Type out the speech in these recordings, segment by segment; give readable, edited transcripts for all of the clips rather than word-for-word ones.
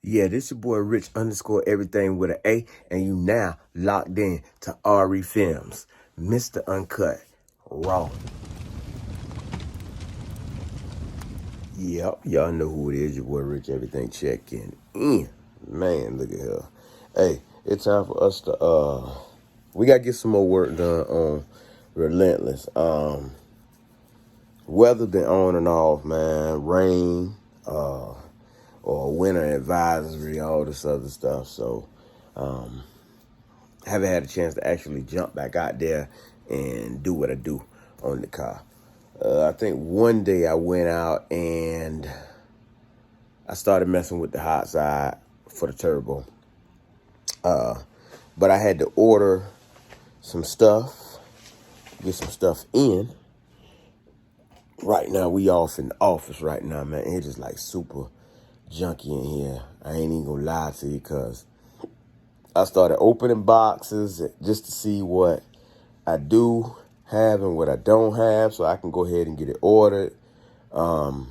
Yeah, this your boy Rich underscore everything with an A, and you now locked in to RE Films, Mr. Uncut, Raw. Yep, y'all know who it is, your boy Rich everything checking in. Man, look at her. Hey, it's time for us to we gotta get some more work done on Relentless. Weather been on and off, man. Rain, or winter advisory, all this other stuff. So, haven't had a chance to actually jump back out there and do what I do on the car. I think one day I went out and I started messing with the hot side for the turbo. But I had to order some stuff, get some stuff in. Right now, we off in the office right now, man. It's just like super junky in here. I ain't even gonna lie to you, because I started opening boxes just to see what I do have and what I don't have, so I can go ahead and get it ordered, and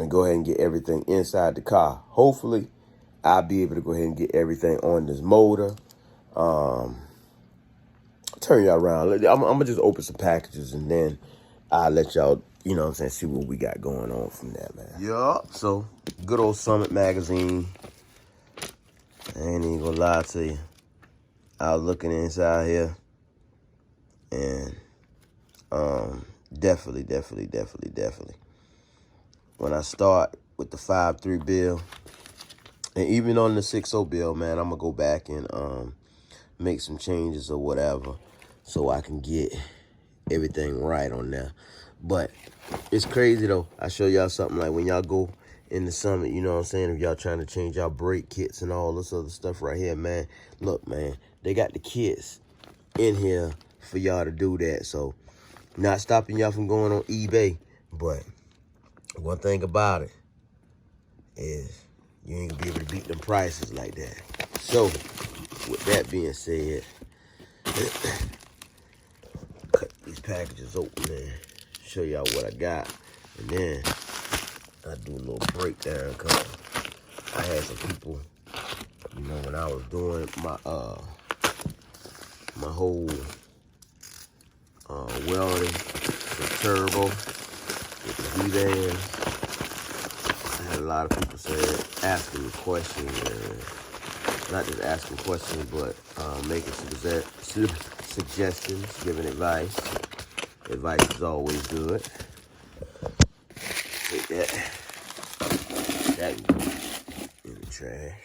go ahead and get everything inside the car. Hopefully, I'll be able to go ahead and get everything on this motor. Turn y'all around. I'm gonna just open some packages and then I'll let y'all, you know what I'm saying, see what we got going on from there, man. Yup. So, good old Summit magazine. I ain't even gonna lie to you. I was looking inside here, and definitely. When I start with the 5.3 bill, and even on the 6.0 bill, man, I'm gonna go back and make some changes or whatever, so I can get everything right on there. But it's crazy though. I show y'all something like when y'all go in the Summit, you know what I'm saying, if y'all trying to change y'all brake kits and all this other stuff right here, man. Look, man, they got the kits in here for y'all to do that. So, not stopping y'all from going on eBay, but one thing about it is you ain't gonna be able to beat them prices like that. So, with that being said, cut these packages open and show y'all what I got, and then I do a little breakdown, because I had some people, you know, when I was doing my my whole welding, the turbo with the V-band, I had a lot of people asking me questions, and not just asking questions, but making suggestions, giving advice. Advice is always good. Take that in the trash.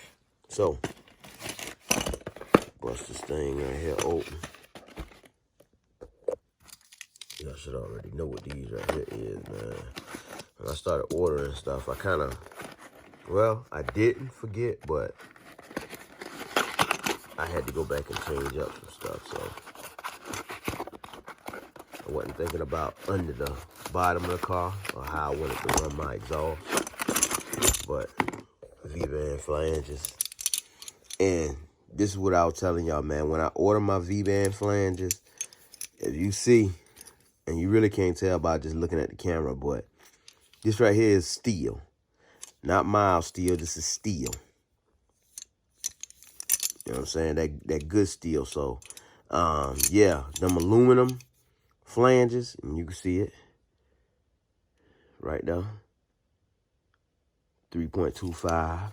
So, bust this thing right here open. Y'all should already know what these right here is, man. When I started ordering stuff, I kind of, well, I didn't forget, but I had to go back and change up some stuff, so I wasn't thinking about under the bottom of the car or how I wanted to run my exhaust, but V-band flanges. And this is what I was telling y'all, man. When I order my V-band flanges, if you see, and you really can't tell by just looking at the camera, but this right here is steel. Not mild steel, this is steel. You know what I'm saying? That good steel. So, yeah, them aluminum flanges, and you can see it right there. 3.25.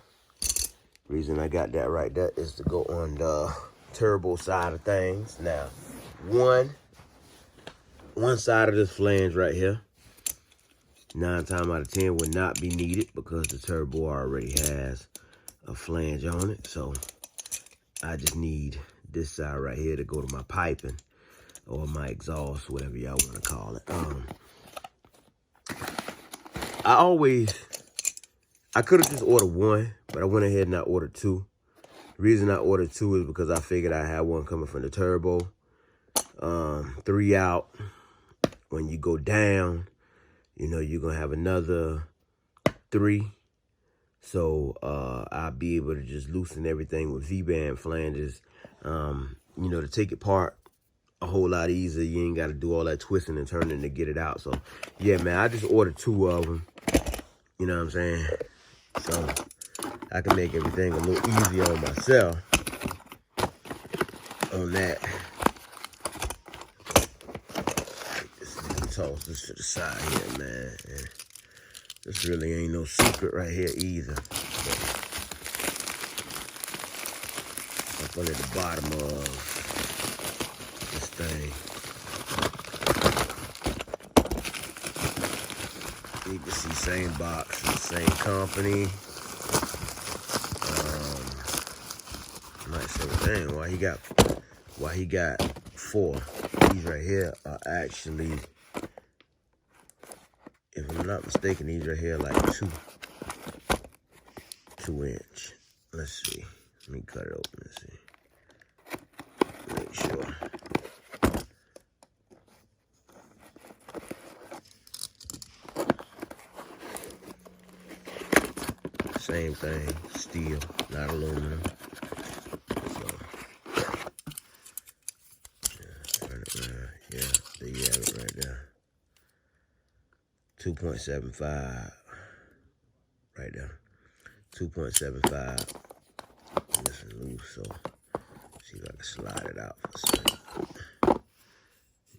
Reason I got that right there is to go on the turbo side of things. Now, one side of this flange right here, 9 times out of 10 would not be needed because the turbo already has a flange on it. So I just need this side right here to go to my piping or my exhaust, whatever y'all want to call it. I could have just ordered one, but I went ahead and I ordered two. The reason I ordered two is because I figured I had one coming from the turbo. 3 out. When you go down, you know, you're going to have another 3. So I'll be able to just loosen everything with V-band flanges. You know, to take it apart a whole lot easier. You ain't got to do all that twisting and turning to get it out. So, yeah, man, I just ordered 2 of them. You know what I'm saying? So, I can make everything a little easier on myself on that. Toss this to the side here, man. And this really ain't no secret right here either. But up under the bottom of this thing, you can see same box, same company. Might say, dang, why he got 4? These right here are actually, if I'm not mistaken, these right here are like 2 inch. Let's see. Let me cut it open and see. Make sure. Same thing, steel, not aluminum. So, turn it around. Yeah, there you have it right there. 2.75 right there. 2.75. This is loose, so see if I can slide it out for a second.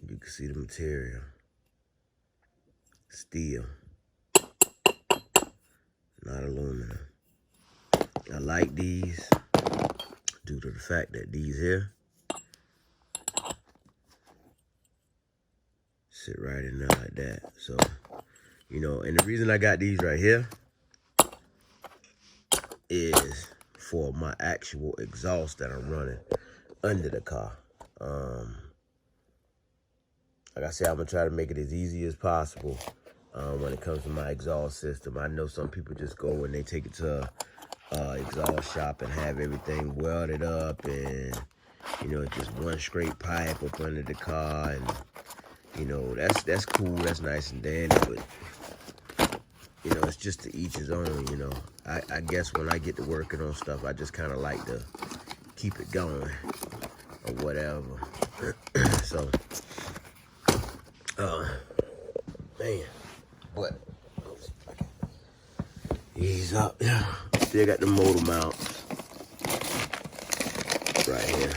You can see the material. Steel. Not aluminum. I like these due to the fact that these here sit right in there like that. So, you know, and the reason I got these right here is for my actual exhaust that I'm running under the car. Like I said, I'm gonna try to make it as easy as possible when it comes to my exhaust system. I know some people just go and they take it to exhaust shop and have everything welded up, and you know, just one straight pipe up under the car, and you know, that's cool, that's nice and dandy, but you know, it's just to each his own. You know, I guess when I get to working on stuff, I just kind of like to keep it going or whatever. So man, but ease up. Yeah, still got the motor mount right here.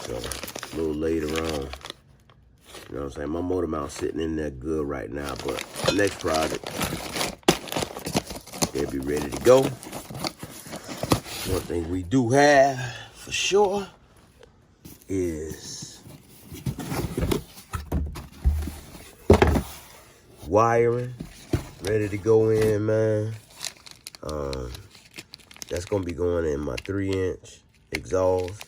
So a little later on, you know what I'm saying, my motor mount's sitting in there good right now, but the next project, they'll be ready to go. One thing we do have for sure is wiring ready to go in, man. That's gonna be going in my 3-inch exhaust.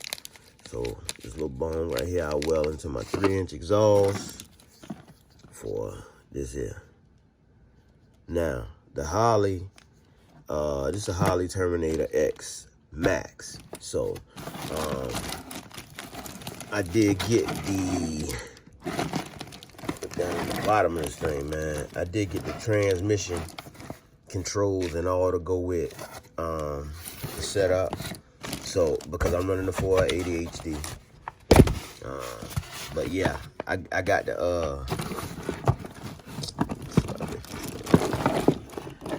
So this little bone right here, I'll weld into my 3-inch exhaust for this here. Now, the Holley, this is a Holley Terminator X Max. So, I did get down at the bottom of this thing, man, I did get the transmission controls and all to go with the setup. So, because I'm running the 4 ADHD. But yeah, I got the,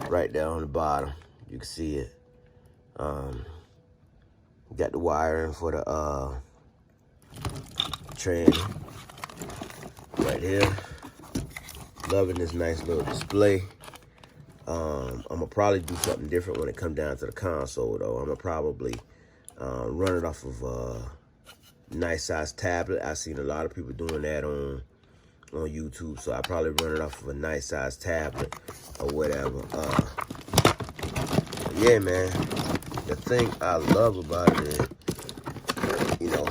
right there on the bottom, you can see it. Got the wiring for the, trans right here. Loving this nice little display. I'm gonna probably do something different when it comes down to the console, though. I'm gonna probably run it off of a nice size tablet. I've seen a lot of people doing that on YouTube, so I probably run it off of a nice size tablet or whatever. Yeah, man. The thing I love about it is, you know,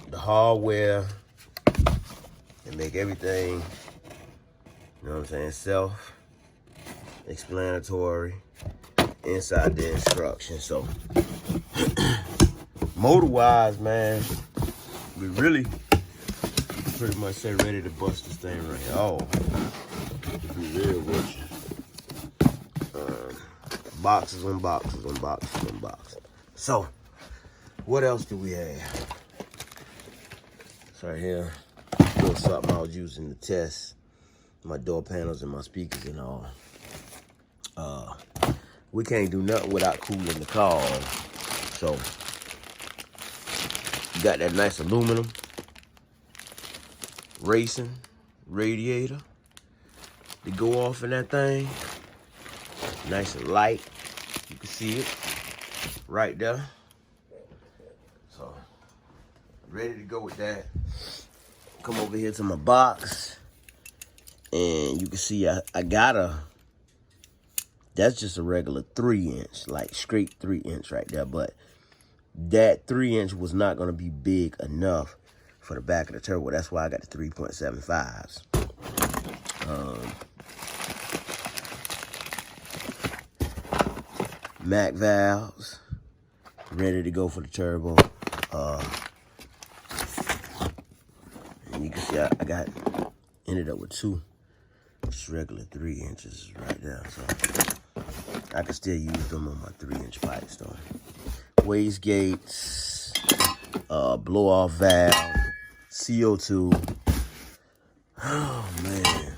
the hardware and make everything, you know what I'm saying, self-explanatory inside the instructions. So motor-wise, man, we really pretty much say ready to bust this thing right here. Oh, to be real with you. Boxes on boxes on boxes on boxes. So, what else do we have? It's right here. A little something I was using to test my door panels and my speakers and all. we can't do nothing without cooling the car on. So, you got that nice aluminum racing radiator to go off in that thing. Nice and light. You can see it right there. So, ready to go with that. Come over here to my box. And you can see I got that's just a regular 3-inch, like straight 3-inch right there. But that 3-inch was not going to be big enough for the back of the turbo. That's why I got the 3.75s. Mac valves, ready to go for the turbo. And you can see I ended up with 2. Just regular 3 inches right there, so I can still use them on my 3-inch pipes though. Waste gates, blow off valve, CO2. Oh man,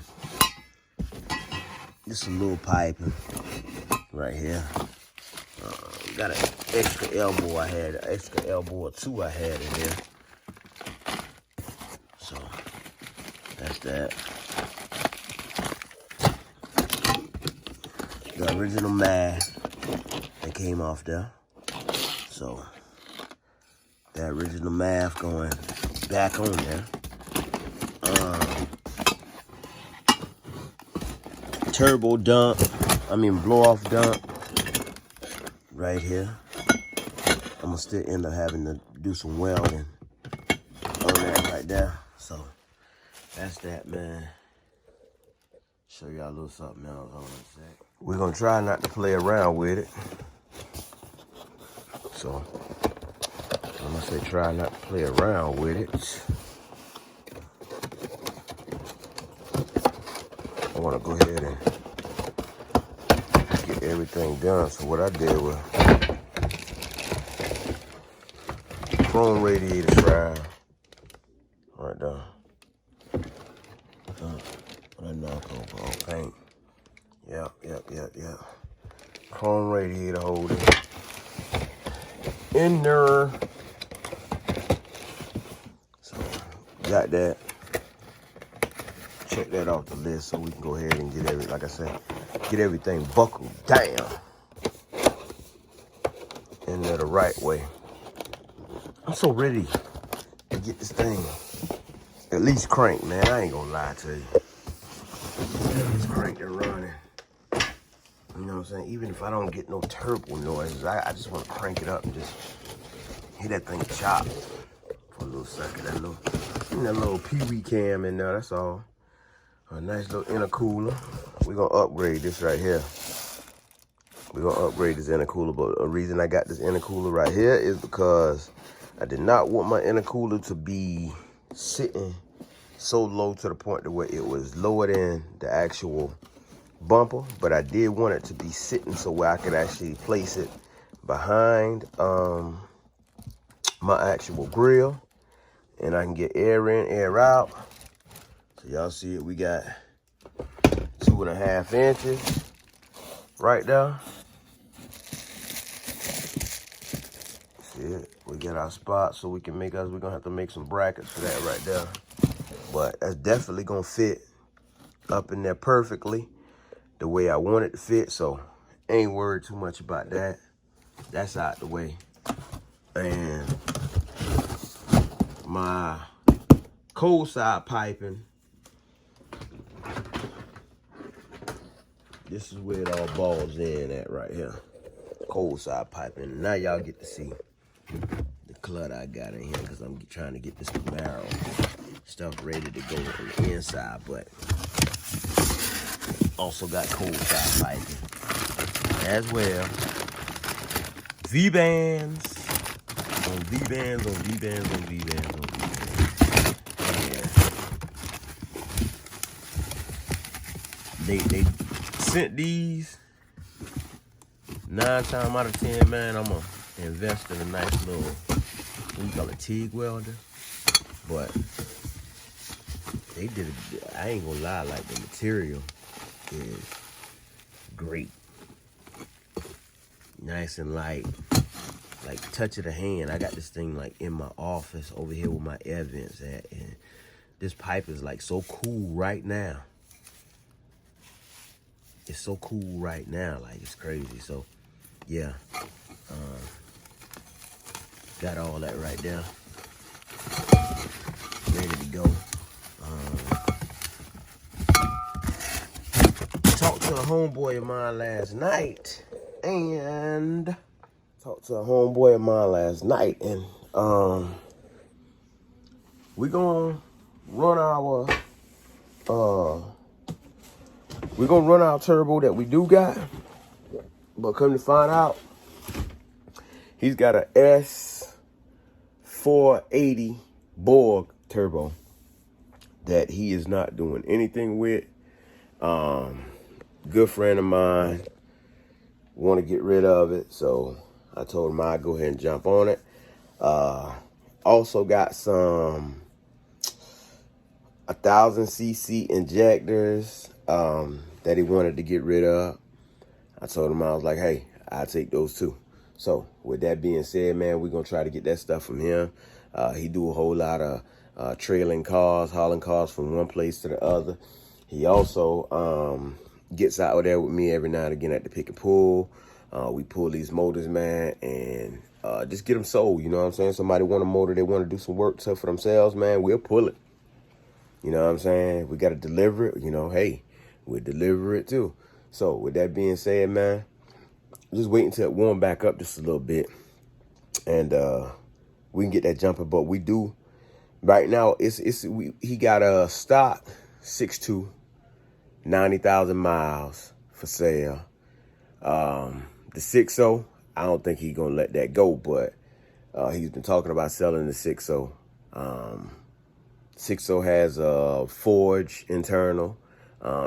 just a little piping right here. Got an extra elbow I had, an extra elbow or 2 I had in there. So that's that. The original mask that came off there. So that original mask going back on there. Turbo dump, blow off dump right here. I'm gonna still end up having to do some welding on that right there. So that's that, man. Show y'all a little something else on a sec. We're gonna try not to play around with it. So I'm gonna say try not to play around with it. I wanna go ahead and get everything done. So what I did was chrome radiator shroud right there. What I knock over on paint. Yep. Chrome radiator holder in there. So got that. Check that off the list so we can go ahead and get get everything buckled down in there the right way. I'm so ready to get this thing at least cranked, man. I ain't gonna lie to you. It's cranked and running. You know what I'm saying? Even if I don't get no turbo noises, I just want to crank it up and just hit that thing chop for a little second. That little pee-wee cam in there, that's all. A nice little intercooler. We're going to upgrade this right here. We're going to upgrade this intercooler, but the reason I got this intercooler right here is because I did not want my intercooler to be sitting so low to the point to where it was lower than the actual bumper, but I did want it to be sitting so where I could actually place it behind my actual grill, and I can get air in, air out. So y'all see it, we got 2.5 inches right there. See it? We get our spot so we can we're gonna have to make some brackets for that right there. But that's definitely gonna fit up in there perfectly the way I want it to fit, so ain't worried too much about that. That's out the way. And my cold side piping, this is where it all balls in at right here. Cold side piping. Now y'all get to see the clutter I got in here because I'm trying to get this barrel stuff ready to go on the inside, but also got cold side piping as well. V-bands on V-bands on V-bands on V-bands on V-bands. They sent these 9 times out of 10, man. I'm gonna invest in a nice little, what you call it, TIG welder. But they did it, I ain't gonna lie, like the material is great. nice and light, like touch of the hand. I got this thing like in my office over here with my air vents at, and this pipe is like so cool right now. It's so cool right now, like it's crazy. So yeah, got all that right there, ready to go. Talked to a homeboy of mine last night, and we gonna run our turbo that we do got, but come to find out, he's got a S480 Borg turbo that he is not doing anything with. Good friend of mine want to get rid of it, so I told him I'd go ahead and jump on it. Also got some 1,000cc injectors that he wanted to get rid of. I told him, I was like, hey, I'll take those too. So with that being said, man, we're gonna try to get that stuff from him. He do a whole lot of trailing cars, hauling cars from one place to the other. He also gets out there with me every now and again at the pick and pull. We pull these motors, man, and just get them sold. You know what I'm saying? Somebody want a motor, they want to do some work for themselves, man, we'll pull it. You know what I'm saying? We got to deliver it. You know, hey, we'll deliver it too. So with that being said, man, just wait until it warm back up just a little bit, and we can get that jumping. But we do right now. He got a stock 6.2, 90,000 miles for sale. The 6.0, I don't think he's gonna let that go, but he's been talking about selling the 6.0. 6.0 has a forge internal,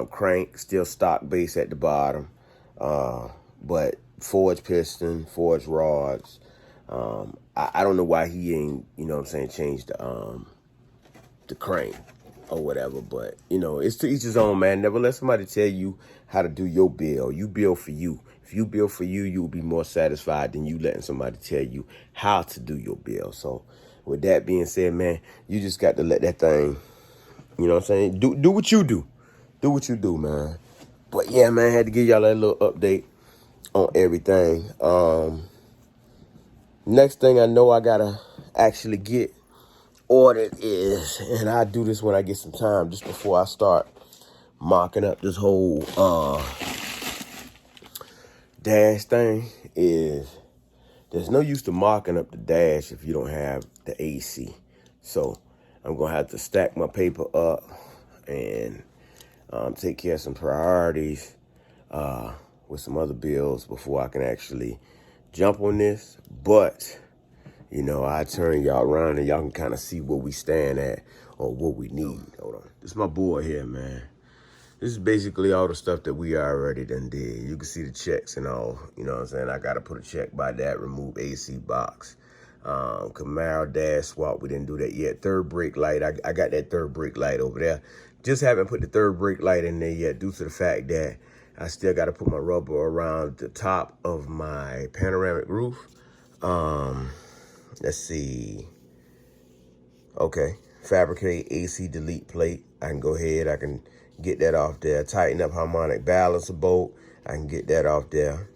crank, still stock base at the bottom, but forge piston, forge rods. I don't know why he ain't, you know what I'm saying, changed the crank or whatever, but you know, it's to each his own, man. Never let somebody tell you how to do your build. You build for you. If you build for you, you'll be more satisfied than you letting somebody tell you how to do your build. So with that being said, man, you just got to let that thing, you know what I'm saying, do what you do. Do what you do, man. But yeah, man, I had to give y'all that little update on everything. Next thing I know I gotta actually get ordered is, and I do this when I get some time, just before I start mocking up this whole dash thing, is there's no use to marking up the dash if you don't have the AC. So I'm gonna have to stack my paper up and take care of some priorities with some other bills before I can actually jump on this. But you know, I turn y'all around and y'all can kind of see where we stand at or what we need. Hold on, this is my board here, man. This is basically all the stuff that we already done did. You can see the checks and all, you know what I'm saying? I got to put a check by that, remove AC box. Camaro dash swap, we didn't do that yet. Third brake light, I got that third brake light over there. Just haven't put the third brake light in there yet due to the fact that I still got to put my rubber around the top of my panoramic roof. Let's see. Okay, fabricate AC delete plate. I can go ahead, I can get that off there. Tighten up harmonic balancer bolt, I can get that off there.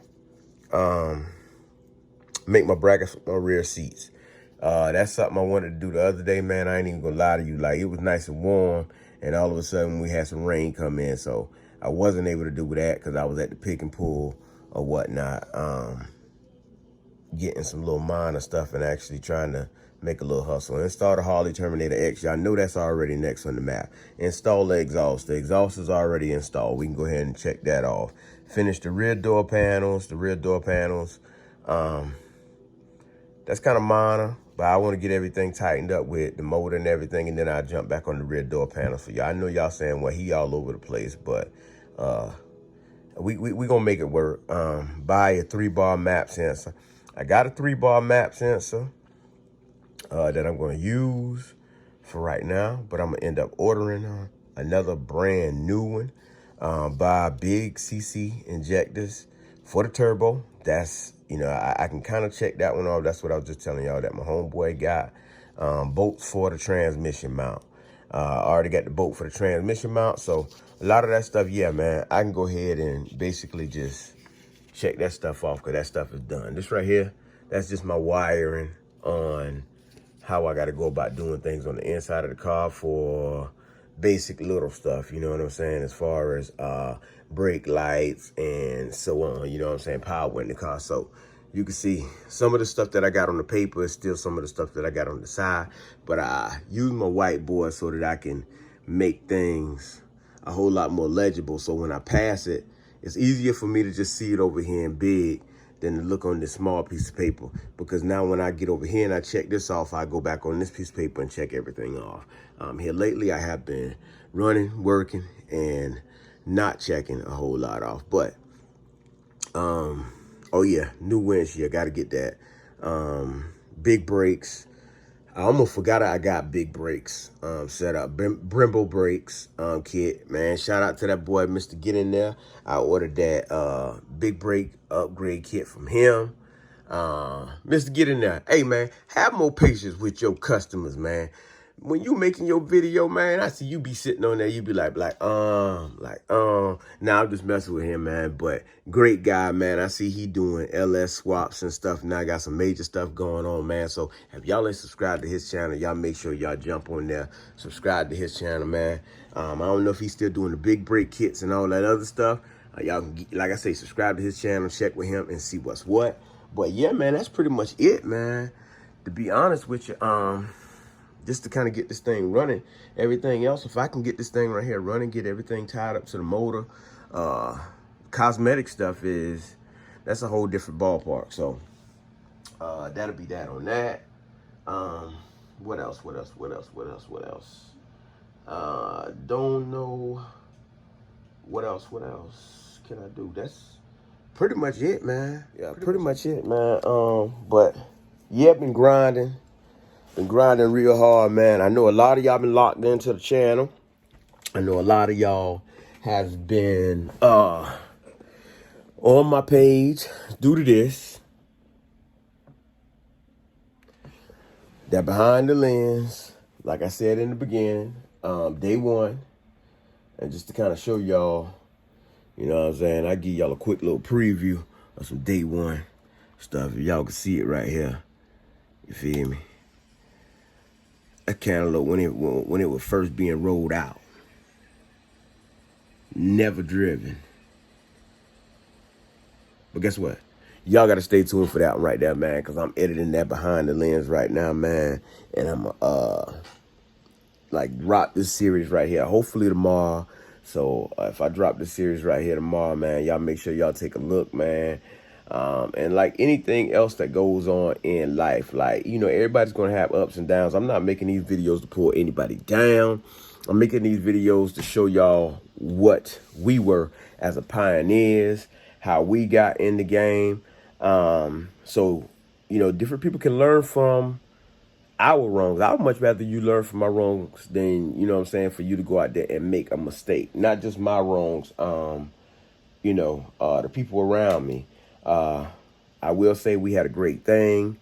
Make my brackets for my rear seats. That's something I wanted to do the other day, man. I ain't even gonna lie to you. Like, it was nice and warm, and all of a sudden we had some rain come in, so I wasn't able to do that because I was at the pick and pull or whatnot, getting some little minor stuff and actually trying to make a little hustle. Install the Harley Terminator X. Y'all know that's already next on the map. Install the exhaust. The exhaust is already installed. We can go ahead and check that off. Finish the rear door panels. That's kind of minor, but I want to get everything tightened up with the motor and everything, and then I'll jump back on the rear door panels for y'all. I know y'all saying, well, he all over the place, but we gonna make it work. Buy a 3-bar map sensor. I got a 3-bar map sensor that I'm going to use for right now, but I'm going to end up ordering another brand new one. Buy big CC injectors for the turbo. That's, You know, I can kind of check that one off. That's what I was just telling y'all that my homeboy got. Bolts for the transmission mount. I already got the bolt for the transmission mount. So a lot of that stuff, yeah, man, I can go ahead and basically just check that stuff off because that stuff is done. This right here, that's just my wiring on how I got to go about doing things on the inside of the car for basic little stuff, you know what I'm saying, as far as brake lights and so on, you know what I'm saying, power in the car. So you can see some of the stuff that I got on the paper is still some of the stuff that I got on the side, but I use my whiteboard so that I can make things a whole lot more legible. So when I pass it, it's easier for me to just see it over here in big than to look on this small piece of paper. Because now when I get over here and I check this off, I go back on this piece of paper and check everything off. Here lately, I have been running, working, and not checking a whole lot off. But, oh yeah, new windshield, got to get that. Big brakes. I almost forgot I got big brakes set up. Brembo brakes kit, man. Shout out to that boy, Mr. Get In There. I ordered that big brake upgrade kit from him. Mr. Get In There. Hey, man, have more patience with your customers, man. When you making your video, man, I see you be sitting on there, you be like, nah, I'm just messing with him, man. But great guy, man. I see he doing LS swaps and stuff. Now I got some major stuff going on, man. So if y'all ain't subscribed to his channel, y'all make sure y'all jump on there, subscribe to his channel, man. I don't know if he's still doing the big brake kits and all that other stuff. Y'all can, like I say, subscribe to his channel, check with him and see what's what. But yeah, man, that's pretty much it, man. To be honest with you, just to kind of get this thing running. Everything else, if I can get this thing right here running, get everything tied up to the motor, cosmetic stuff that's a whole different ballpark. So that'll be that on that. What else? Don't know what else can I do. That's pretty much it, man. Yeah, pretty much it, man. But yeah, been grinding real hard, man. I know a lot of y'all been locked into the channel. I know a lot of y'all have been on my page due to this. That behind the lens, like I said in the beginning, day one. And just to kind of show y'all, you know what I'm saying, I give y'all a quick little preview of some day one stuff. Y'all can see it right here. You feel me? That cantaloupe when it was first being rolled out. Never driven. But guess what? Y'all got to stay tuned for that one right there, man, because I'm editing that behind the lens right now, man. And I'm like drop this series right here, hopefully tomorrow. So if I drop this series right here tomorrow, man, y'all make sure y'all take a look, man. And like anything else that goes on in life, like, you know, everybody's going to have ups and downs. I'm not making these videos to pull anybody down. I'm making these videos to show y'all what we were as a pioneers, how we got in the game. So, you know, different people can learn from our wrongs. I would much rather you learn from my wrongs than, you know what I'm saying, for you to go out there and make a mistake. Not just my wrongs, you know, the people around me. I will say we had a great thing.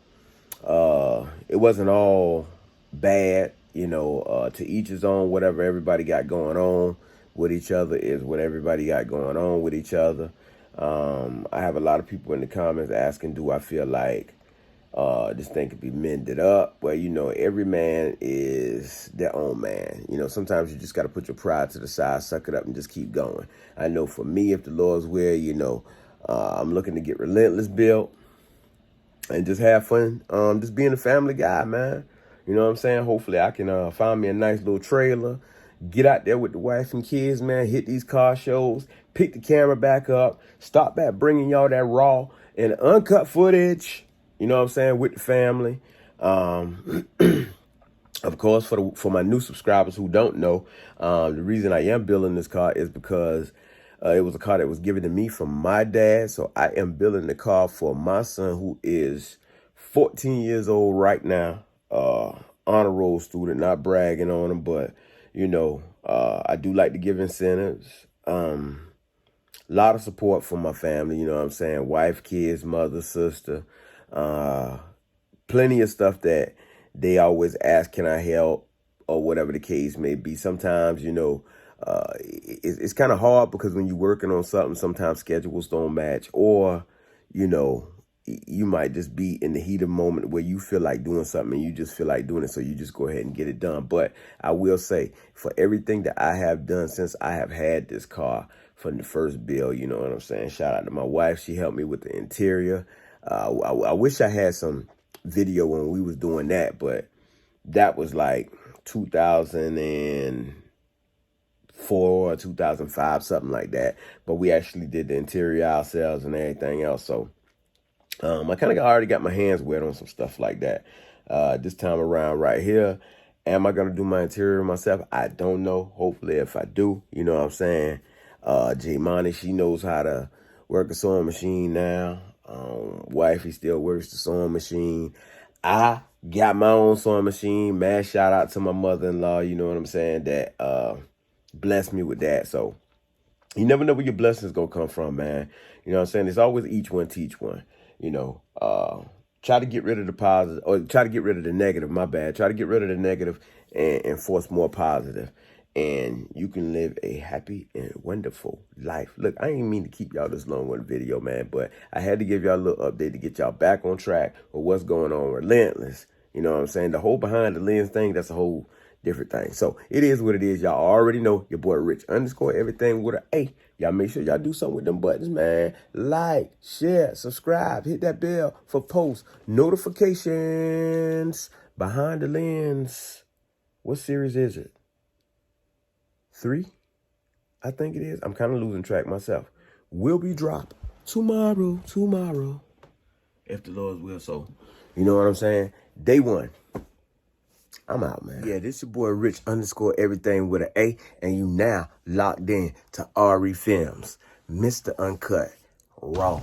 It wasn't all bad, you know, to each his own. Whatever everybody got going on with each other is what everybody got going on with each other. I have a lot of people in the comments asking, do I feel like this thing could be mended up? Well, you know, every man is their own man. You know, sometimes you just got to put your pride to the side, suck it up, and just keep going. I know for me, if the Lord's will, you know, I'm looking to get Relentless built and just have fun. Just being a family guy, man. You know what I'm saying? Hopefully I can find me a nice little trailer, get out there with the wife and kids, man, hit these car shows, pick the camera back up, stop back bringing y'all that raw and uncut footage, you know what I'm saying, with the family. Of course, for my new subscribers who don't know, the reason I am building this car is because it was a car that was given to me from my dad. So I am building the car for my son, who is 14 years old right now. Honor roll student, not bragging on him, but, you know, I do like to give incentives. lot of support from my family, you know what I'm saying? Wife, kids, mother, sister. Plenty of stuff that they always ask, can I help, or whatever the case may be. Sometimes, you know, it's kind of hard because when you're working on something, sometimes schedules don't match, or, you know, you might just be in the heat of the moment where you feel like doing something and you just feel like doing it. So you just go ahead and get it done. But I will say, for everything that I have done since I have had this car from the first build, you know what I'm saying? Shout out to my wife. She helped me with the interior. I wish I had some video when we was doing that, but that was like 2004 or 2005, something like that. But we actually did the interior ourselves and everything else. So I kind of already got my hands wet on some stuff like that. This time around right here, am I going to do my interior myself? I don't know. Hopefully if I do, you know what I'm saying? J-Money, she knows how to work a sewing machine now. Wifey still works the sewing machine. I got my own sewing machine. Mad shout out to my mother-in-law, you know what I'm saying, that blessed me with that. So you never know where your blessings gonna come from, man. You know what I'm saying? It's always each one teach one. You know, try to get rid of the positive, or try to get rid of the negative. My bad. Try to get rid of the negative and force more positive. And you can live a happy and wonderful life. Look, I ain't mean to keep y'all this long on the video, man, but I had to give y'all a little update to get y'all back on track with what's going on. Relentless. You know what I'm saying? The whole behind the lens thing, that's a whole different thing. So it is what it is. Y'all already know your boy Rich _ everything with an A. Y'all make sure y'all do something with them buttons, man. Like, share, subscribe, hit that bell for post notifications. Behind the lens. What series is it? 3? I think it is. I'm kind of losing track myself. Will be dropped tomorrow. If the Lord's will. So, you know what I'm saying? Day 1. I'm out, man. Yeah, this your boy Rich _ everything with an A, and you now locked in to RE Films, Mr. Uncut, Raw.